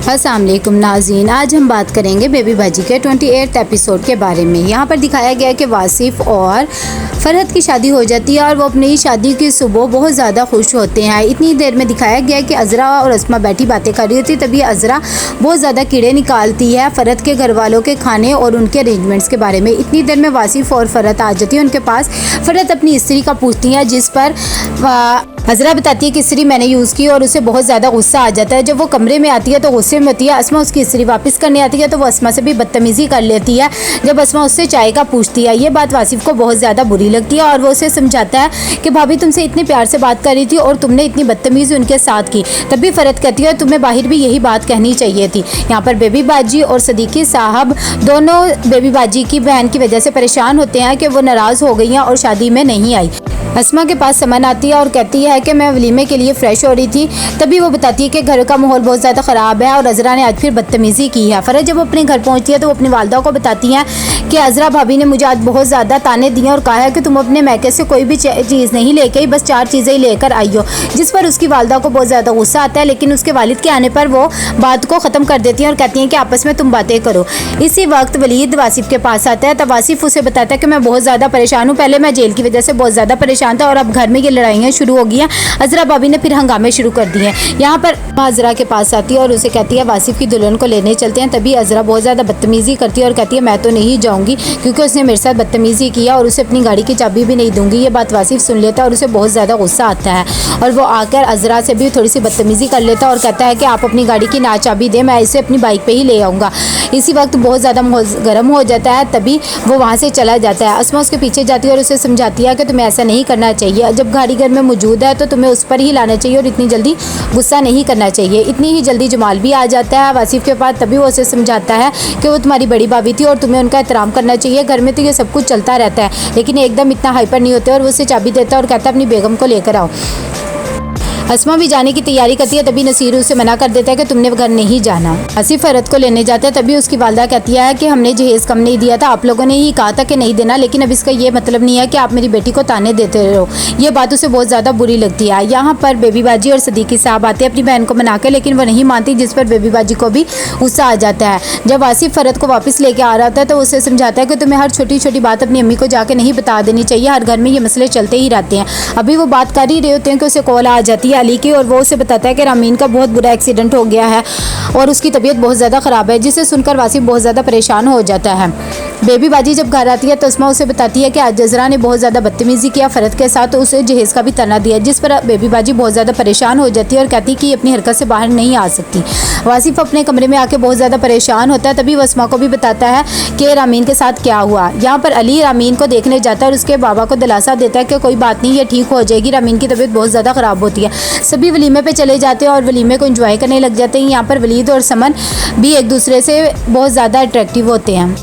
अस्सलाम वालेकुम नाज़रीन, आज हम बात करेंगे बेबी बाजी के 28th एपिसोड के बारे में। यहाँ पर दिखाया गया है कि वासिफ और फरहत की शादी हो जाती है और वो अपनी शादी की सुबह बहुत ज़्यादा खुश होते हैं। इतनी देर में दिखाया गया है कि अज़रा और अस्मा बैठी बातें कर रही होती, तभी अज़रा बहुत ज़्यादा कीड़े निकालती है फरहत के घर वालों के खाने और उनके अरेंजमेंट्स के बारे में। इतनी देर में वासिफ और फरहत आ जाती है उनके पास। फरहत अपनी स्त्री का पूछती है, जिस पर अज़रा बताती है कि स्त्री मैंने यूज़ की और उसे बहुत ज़्यादा गुस्सा आ जाता है। जब वो कमरे में आती है तो गुस्से में होती है। अस्मा उसकी स्त्री वापस करने आती है तो वो अस्मा से भी बदतमीज़ी कर लेती है। जब अस्मा उससे चाय का पूछती है, ये बात वासिफ को बहुत ज़्यादा बुरी लगती है और वो उसे समझाता है कि भाभी तुमसे इतने प्यार से बात कर रही थी और तुमने इतनी बदतमीज़ी उनके साथ की। तभी फरहत कहती है तुम्हें बाहर भी यही बात कहनी चाहिए थी। यहाँ पर बेबी बाजी और सदीकी साहब दोनों बेबी बाजी की बहन की वजह से परेशान होते हैं कि वो नाराज़ हो गई हैं और शादी में नहीं आई। अस्मा के पास समन आती है और कहती है कि मैं वलीमे के लिए फ़्रेश हो रही थी। तभी वो बताती है कि घर का माहौल बहुत ज़्यादा ख़राब है और अज़रा ने आज फिर बदतमीज़ी की है। फरहत जब अपने घर पहुंचती है तो वो अपनी वालदा को बताती हैं कि अज़रा भाभी ने मुझे आज बहुत ज़्यादा ताने दिए और कहा है कि तुम अपने मैके से कोई भी चीज़ नहीं लेके आई, बस 4 चीज़ें ही लेकर आई हो। जिस पर उसकी वालदा को बहुत ज़्यादा गुस्सा आता है, लेकिन उसके वालिद के आने पर वो बात को ख़त्म कर देती हैं और कहती हैं कि आपस में तुम बातें करो। इसी वक्त वलीद वासिफ के पास आता है। तब वासिफ उसे बताता है कि मैं बहुत ज़्यादा परेशान हूँ, पहले मैं जेल की वजह से बहुत ज़्यादा परेशान था और अब घर में ये लड़ाइयाँ शुरू हो गई हैं। अज़रा भाभी ने फिर हंगामे शुरू कर दिए हैं। यहाँ पर अज़रा के पास आती है और उसे कहती है वासिफ की दुल्हन को लेने चलते हैं। तभी अज़रा बहुत ज़्यादा बदतमीज़ी करती है और कहती है मैं तो नहीं जाऊँगी क्योंकि उसने मेरे साथ बदतमीज़ी किया और उसे अपनी गाड़ी की चाबी भी नहीं दूंगी। ये बात वासिफ सुन लेता है और उसे बहुत ज़्यादा गुस्सा आता है और वो आकर अज़रा से भी थोड़ी सी बदतमीज़ी कर लेता है और कहता है कि आप अपनी गाड़ी की ना चाबी दें, मैं इसे अपनी बाइक पे ही ले आऊँगा। इसी वक्त बहुत ज़्यादा गर्म हो जाता है। तभी वो वहाँ से चला जाता है। अस्मा उसके पीछे जाती है और उसे समझाती है कि तुम्हें ऐसा नहीं करना चाहिए। जब गाड़ी घर में मौजूद है तो तुम्हें उस पर ही लाना चाहिए और इतनी जल्दी गुस्सा नहीं करना चाहिए। इतनी ही जल्दी जमाल भी आ जाता है वासिफ के पास। तभी वो उसे समझाता है कि वो तुम्हारी बड़ी भाभी थी और तुम्हें उनका एहतराम करना चाहिए। घर में तो ये सब कुछ चलता रहता है, लेकिन एकदम इतना हाइपर नहीं होते। और वो उसे चाबी देता है और कहता है अपनी बेगम को लेकर आओ। अस्मा भी जाने की तैयारी करती है। तभी नसीर उसे मना कर देता है कि तुमने घर नहीं जाना। आसिफ फरहत को लेने जाता है। तभी उसकी वालदा कहती है कि हमने जहेज़ कम नहीं दिया था, आप लोगों ने ही कहा था कि नहीं देना, लेकिन अब इसका ये मतलब नहीं है कि आप मेरी बेटी को ताने देते रहो। ये बात उसे बहुत ज़्यादा बुरी लगती है। यहाँ पर बेबी बाजी और सदीकी साहब आते हैं अपनी बहन को मना कर, लेकिन वो नहीं मानती, जिस पर बेबी बाजी को भी गुस्सा आ जाता है। जब आसिफ फरहत को वापस लेके आ रहा था तो उसे समझाता है कि तुम्हें हर छोटी छोटी बात अपनी अम्मी को जाके नहीं बता देनी चाहिए, हर घर में ये मसले चलते ही रहते हैं। अभी वो बात कर ही रहे होते हैं कि उसे कॉल आ जाती है अली की और वो उसे बताता है कि रामीन का बहुत बुरा एक्सीडेंट हो गया है और उसकी तबीयत बहुत ज़्यादा ख़राब है, जिसे सुनकर वासिफ बहुत ज़्यादा परेशान हो जाता है। बेबी बाजी जब घर आती है तो अस्मा उसे बताती है कि आज अज़रा ने बहुत ज़्यादा बदतमीज़ी किया फरहत के साथ, तो उसे जहेज़ का भी तना दिया, जिस पर बेबी बाजी बहुत ज़्यादा परेशान हो जाती है और कहती है कि अपनी हरकत से बाहर नहीं आ सकती। वासिफ अपने कमरे में आके बहुत ज़्यादा परेशान होता है। तभी वो अस्मा को भी बताता है कि रामीन के साथ क्या हुआ। यहाँ पर अली रामीन को देखने जाता है और उसके बाबा को दिलासा देता है कि कोई बात नहीं, ये ठीक हो जाएगी, रामीन की तबीयत बहुत ज़्यादा ख़राब होती है। सभी वलीमे पे चले जाते हैं और वलीमे को एंजॉय करने लग जाते हैं। यहाँ पर वलीद और समन भी एक दूसरे से बहुत ज़्यादा अट्रैक्टिव होते हैं।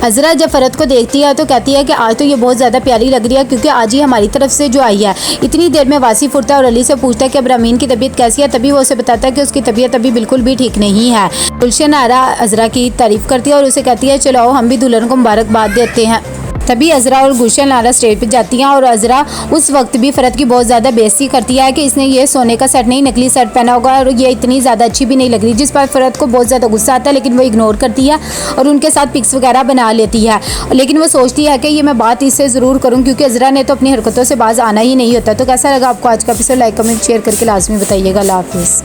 अज़रा जब फरहत को देखती है तो कहती है कि आज तो ये बहुत ज़्यादा प्यारी लग रही है क्योंकि आज ही हमारी तरफ से जो आई है। इतनी देर में वासिफ उठता है और अली से पूछता है कि अब रामीन की तबीयत कैसी है। तभी वो उसे बताता है कि उसकी तबीयत अभी बिल्कुल भी ठीक नहीं है। गुलशन आरा अज़रा की तारीफ़ करती है और उसे कहती है चलो हम भी दुल्हन को मुबारकबाद देते हैं। तभी अज़रा और गुलशन आरा स्टेज पे जाती हैं और अज़रा उस वक्त भी फरहत की बहुत ज़्यादा बेइज्जती करती है कि इसने ये सोने का सेट नहीं नकली सेट पहना होगा और ये इतनी ज़्यादा अच्छी भी नहीं लग रही, जिस पर फरहत को बहुत ज़्यादा गुस्सा आता है, लेकिन वो इग्नोर करती है और उनके साथ पिक्स वगैरह बना लेती है। लेकिन वो सोचती है कि ये मैं बात इससे ज़रूर करूँ क्योंकि अज़रा ने तो अपनी हरकतों से बाज आना ही नहीं होता। तो कैसा लगा आपको आज का एपिसोड? लाइक कमेंट शेयर करके लाजमी बताइएगा। अल्लाह हाफ़िज़।